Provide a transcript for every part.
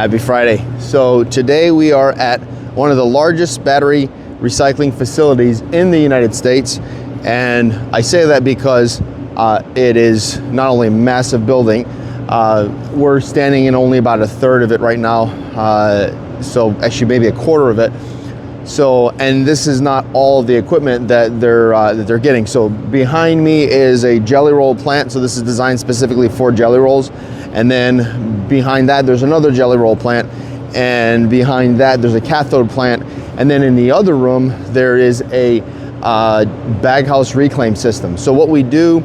Happy Friday. So today we are at one of the largest battery recycling facilities in the United States. And I say that because it is not only a massive building, we're standing in only about a third of it right now. So actually maybe a quarter of it. So, and this is not all of the equipment that they're getting. So behind me is a jelly roll plant. So this is designed specifically for jelly rolls. And then behind that, there's another jelly roll plant. And behind that, there's a cathode plant. And then in the other room, there is a bag house reclaim system. So what we do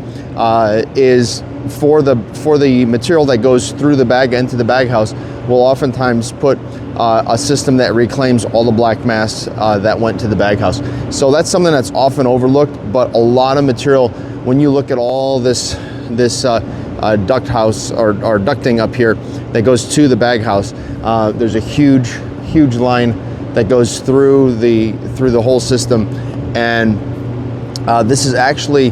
is for the material that goes through the bag into the bag house, we'll oftentimes put a system that reclaims all the black mass that went to the bag house. So that's something that's often overlooked, but a lot of material, when you look at all this duct house or ducting up here that goes to the bag house, there's a huge line that goes through the whole system. And this is actually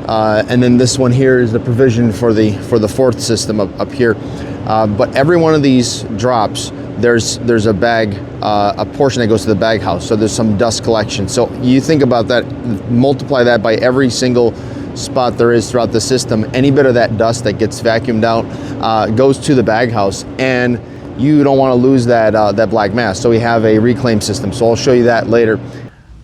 and then this one here is the provision for the fourth system up here. But every one of these drops, there's a bag, a portion that goes to the bag house. So there's some dust collection. So you think about that, multiply that by every single spot there is throughout the system. Any bit of that dust that gets vacuumed out goes to the bag house, and you don't want to lose that black mass. So we have a reclaim system. So I'll show you that later.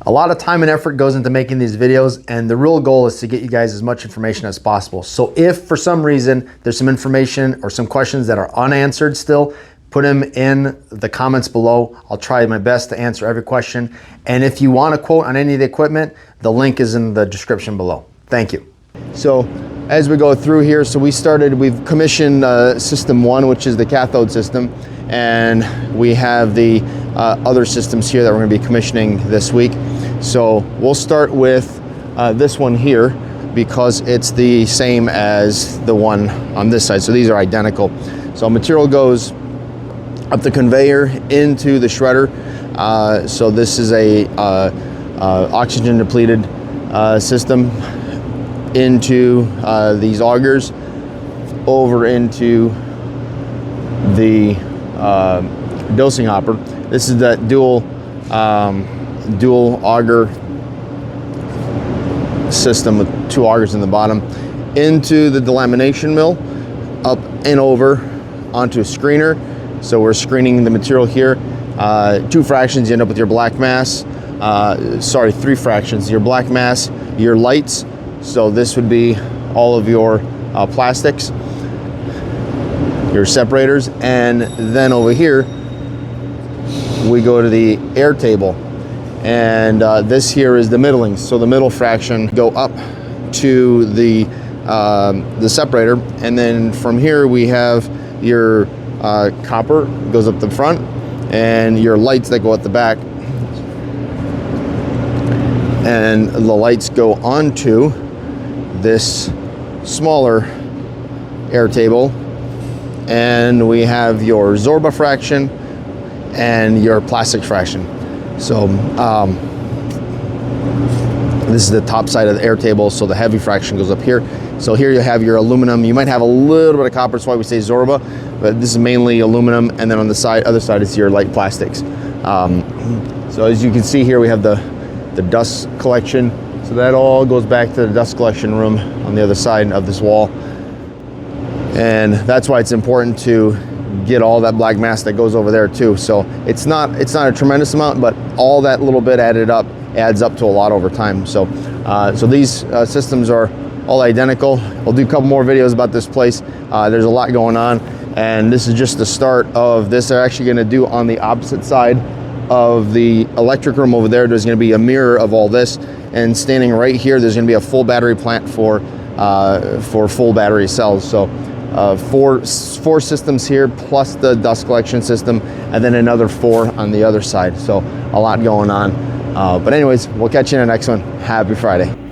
A lot of time and effort goes into making these videos, and the real goal is to get you guys as much information as possible. So if for some reason there's some information or some questions that are unanswered still, put them in the comments below. I'll try my best to answer every question. And if you want a quote on any of the equipment, the link is in the description below. Thank you. So as we go through here, so we've commissioned system 1, which is the cathode system, and we have the other systems here that we're going to be commissioning this week. So we'll start with this one here because it's the same as the one on this side. So these are identical. So material goes up the conveyor into the shredder. So this is a oxygen depleted system into these augers over into the dosing hopper. This is that dual auger system with 2 augers in the bottom into the delamination mill, up and over onto a screener. So we're screening the material here. 2 fractions, you end up with your black mass. 3 fractions, your black mass, your lights. So this would be all of your plastics, your separators, and then over here we go to the air table, and this here is the middlings. So the middle fraction go up to the separator, and then from here we have your copper goes up the front, and your lights that go at the back, and the lights go onto this smaller air table, and we have your Zorba fraction and your plastic fraction. So this is the top side of the air table, so the heavy fraction goes up here. So here you have your aluminum. You might have a little bit of copper, that's why we say Zorba, but this is mainly aluminum, and then on the other side is your light plastics. So as you can see here, we have the dust collection. So that all goes back to the dust collection room on the other side of this wall. And that's why it's important to get all that black mass that goes over there too. So it's not a tremendous amount, but all that little bit added up adds up to a lot over time. So so these systems are all identical. We'll do a couple more videos about this place. There's a lot going on, and this is just the start of this. They're actually going to do on the opposite side of the electric room over there. There's going to be a mirror of all this, and standing right here, there's going to be a full battery plant for full battery cells. So 4 systems here, plus the dust collection system, and then another 4 on the other side. So a lot going on. But anyways, we'll catch you in the next one. Happy Friday.